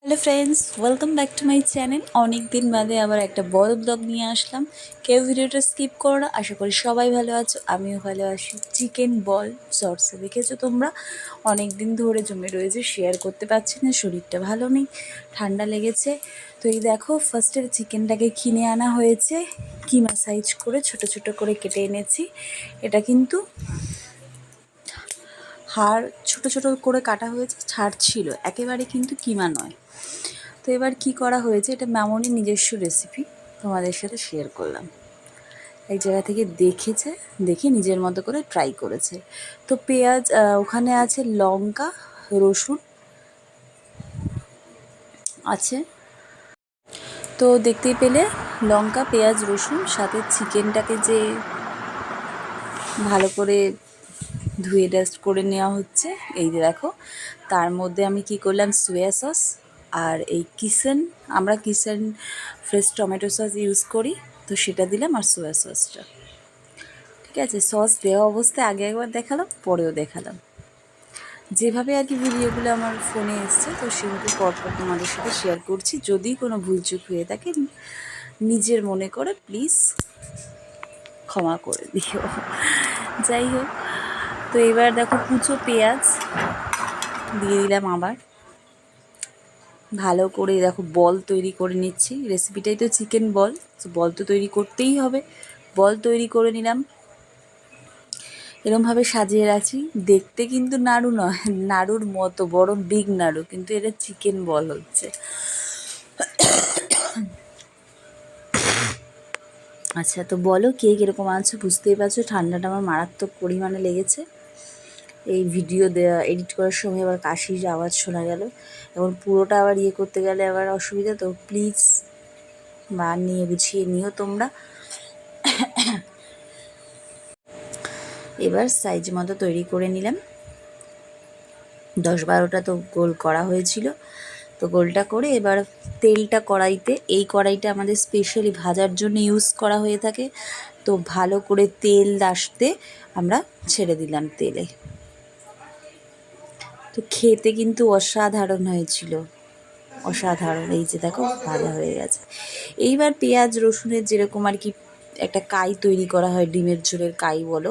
Hello friends, welcome back to my channel. অনেক দিন বাদে আবার একটা বড় ব্লগ নিয়ে আসলাম। কেউ ভিডিওটা স্কিপ করো না। আশা করি সবাই ভালো আছো, আমিও ভালো আছি। চিকেন বল শর্টসে দেখেছো তোমরা, অনেক দিন ধরে জমে রয়েছে, শেয়ার করতে পারছি না, শরীরটা ভালো নেই, ঠান্ডা লেগেছে। তো এই দেখো, ফার্স্টে চিকেনটাকে কিনে আনা হয়েছে, কিমা সাইজ করে ছোট ছোট করে কেটে এনেছি। এটা কিন্তু হাড় ছোট ছোট করে কাটা হয়েছে, ছাড় ছিল, একেবারে কিন্তু কিমা নয়। তো এবার কি করা হয়েছে, এটা মামনির নিজস্ব রেসিপি, তোমাদের সাথে শেয়ার করলাম। এক জায়গা থেকে দেখেছে, দেখে নিজের মতো করে ট্রাই করেছে। তো পেঁয়াজ, ওখানে আছে লঙ্কা, রসুন আছে। তো দেখতেই পেলে লঙ্কা, পেঁয়াজ, রসুন, সাথে চিকেনটাকে যে ভালো করে ধুয়ে ডাস্ট করে নেওয়া হচ্ছে। এই যে দেখো, তার মধ্যে আমি কি করলাম, সোয়া সস আর এই আমরা kitchen fresh tomato sauce use করি, তো সেটা দিলাম, আর সোয়া সসটা। ঠিক আছে, সস দেওয়া অবস্থায় আগে একবার দেখালাম, পরেও দেখালাম, যেভাবে আর কি ভিডিওগুলো আমার ফোনে এসছে, তো সেভাবে পরপর তোমাদের সাথে শেয়ার করছি। যদি কোনো ভুলচুক হয়ে থাকে নিজের মনে করে প্লিজ ক্ষমা করে দিও। যাই হোক, তো এবার দেখো কুচো পেঁয়াজ দিয়ে দিলাম আবার। ভালো করে দেখো বল তৈরি করে নিচ্ছি, রেসিপিটাই তো চিকেন বল, তো বল তো তৈরি করতেই হবে। বল তৈরি করে নিলাম, এরমভাবে সাজিয়ে রাখছি। দেখতে কিন্তু নাড়ু নয়, নাড়ুর মতো বরং বিগ নাড়ু, কিন্তু এটা চিকেন বল হচ্ছে। আচ্ছা, তো বলো কে কীরকম আছো, বুঝতেই পারছো ঠান্ডাটা আমার মারাত্মক পরিমাণে লেগেছে। এই ভিডিও দেওয়া এডিট করার সময় আবার কাশির আওয়াজ শোনা গেল, এবং পুরোটা আবার করতে গেলে আবার অসুবিধা। তো প্লিজ নিয়ে গুছিয়ে নিও তোমরা। এবার সাইজ মতো তৈরি করে নিলাম, 10-12টা তো গোল করা হয়েছিল। তো গোলটা করে এবার তেলটা কড়াইতে, এই কড়াইটা আমাদের স্পেশালি ভাজার জন্য ইউজ করা হয়ে থাকে, তো ভালো করে তেল আসতে আমরা ছেড়ে দিলাম তেলে। তো খেতে কিন্তু অসাধারণ হয়েছিল, অসাধারণ। এই যে দেখো ভাজা হয়ে গেছে। এইবার পেঁয়াজ রসুনের যেরকম আর কি একটা কাই তৈরি করা হয়, ডিমের ঝোলের কাই বলো,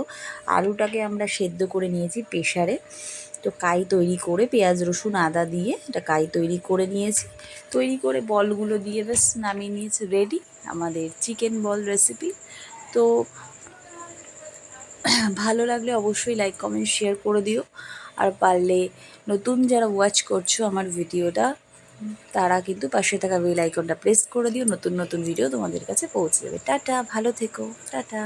আলুটাকে আমরা সেদ্ধ করে নিয়েছি প্রেশারে। তো কাই তৈরি করে পেঁয়াজ রসুন আদা দিয়ে এটা কাই তৈরি করে নিয়েছি। তৈরি করে বলগুলো দিয়ে বেশ নামিয়ে নিয়েছি, রেডি আমাদের চিকেন বল রেসিপি। তো ভালো লাগলে অবশ্যই লাইক কমেন্ট শেয়ার করে দিও। আর পারলে নতুন যারা ওয়াচ করছো আমার ভিডিওটা, তারা কিন্তু পাশে থাকা বেল আইকনটা প্রেস করে দিও, নতুন নতুন ভিডিও তোমাদের কাছে পৌঁছে যাবে। টাটা, ভালো থেকো, টাটা।